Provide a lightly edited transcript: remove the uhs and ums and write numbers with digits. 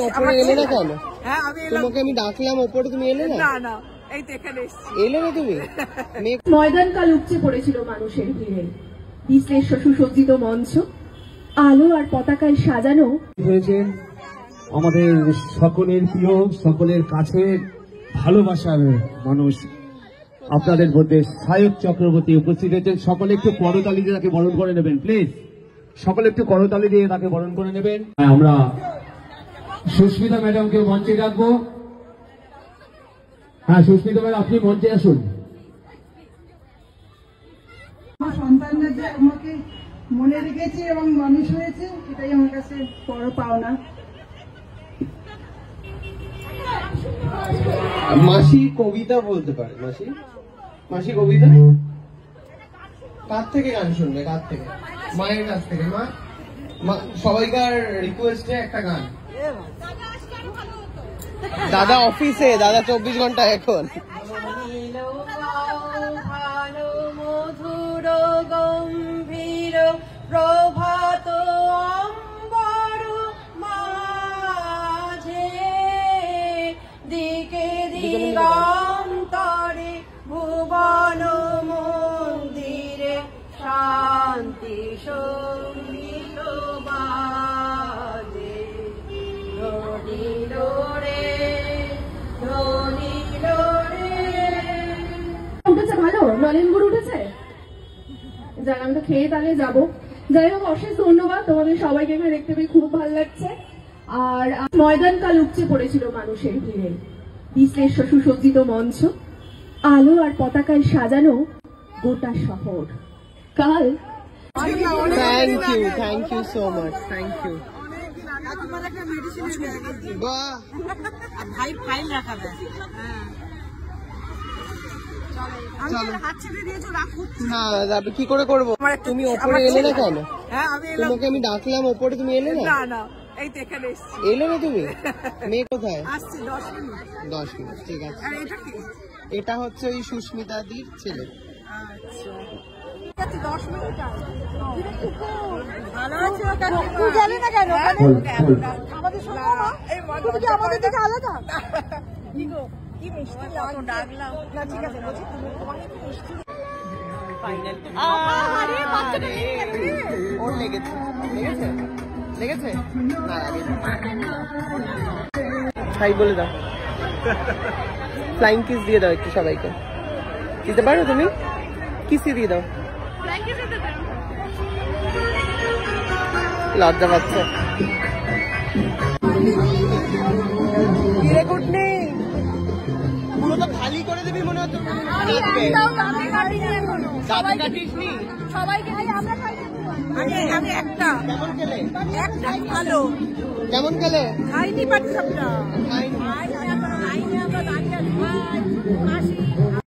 ওপরে এলে না কেন? তোমাকে আমি ডাকলাম ওপরে, তুমি এলে না? না, এই তো এখানে এসেছি। এলে না তুমি? ময়দানকাল উপচে পড়েছিল মানুষের ভিড়ে, বিশ্লেষ্য সুসজ্জিত মঞ্চ, আলো আর পতাকায় সাজানো হয়েছে আমাদের সকলের প্রিয়, সকলের কাছে ভালোবাসার মানুষ আপনাদের মধ্যে সায়ক চক্রবর্তী উপস্থিত হয়েছেন। সকলে একটু করতালি দিয়ে তাকে বরণ করে নেবেন প্লিজ, সকলে একটু করতালি দিয়ে তাকে বরণ করে নেবেন। আমরা সুস্মিতা ম্যাডামকে মঞ্চে ডাকবো। হ্যাঁ সুস্মিতা ম্যাডাম, আপনি মঞ্চে আসুন। আমার সন্তানরা যে আমাকে মনে রেখেছে এবং মানুষ হয়েছে, এটাই আমার কাছে বড় পাওনা। মাসি কবিতা বলতে পারে? মাসি কবিতা কার থেকে গান শুনবে? কার থেকে? মায়ের কাছ থেকে। মা সবাইকার রিকোয়েস্টে একটা গান। দাদা অফিসে, দাদা 24 ঘন্টা এখন। ভালো মধুর গম্ভীর প্রভাত অম্বর মাঝে, দিকে দিগন্তরে ভুবন মন্দিরে শান্তি সঙ্গীত বাজে, ধনিল রে ধনিল রে। উঠেছে ভালো, নলেন গুড় উঠেছে, যারা আমরা খেয়ে তাহলে যাবো। যাই হোক, অশেষ ধন্যবাদ তোমাদের সবাইকে এখানে দেখতে পেয়ে খুব ভালো লাগছে। আর ময়দানকাল উপচে পড়েছিল মানুষের ভিড়ে, বিশ্লেষ্য সুসজ্জিত মঞ্চ, আলো আর পতাকায় সাজানো গোটা শহর। কাল thank you so much, thank you. ভাই ফাইল রাখাবে। না যাবে কি করে করবো? তুমি ওপরে এলে না কেন? তোমাকে আমি ডাকলাম ওপরে, তুমি এলে না? না, এই তো এখানে এসেছি। এলে না তুমি? মেয়ে কোথায়? আসছি 10 মিনিট। 10 মিনিট, ঠিক আছে। আর এটা কি? এটা হচ্ছে ওই সুস্মিতা দির ছেলে। আচ্ছা 10 মিনিট। ভালো আছে কেন? তুই জানি না কেন? আমাদের সঙ্গে তুমি কি আমাদের থেকে আলাদা? কি গো, কি মিষ্টি লাগলো, ডাকলাম না। ঠিক আছে, বলছি তুমি তোমাকে কি মিষ্টি ফাইনাল। আরে বাচ্চাটা ওর লেগেছে না লাগে। হাই বলে দাও, ফ্লাইং কিস দিয়ে দাও একটু সবাইকে। দিতে পারো তুমি? কিসি দিয়ে দাও। লজ্জা পাচ্ছে। রেকর্ড নেই, পুরো তো খালি করে দিবি মনে হচ্ছে। দাঁতে কাটিসনি? আমি একটা কেমন খেলে? একটা ভালো কেমন খেলে? খাইনি পাটি সাপটা। খাইনি। আমরা দাঁড়িয়ে আছি।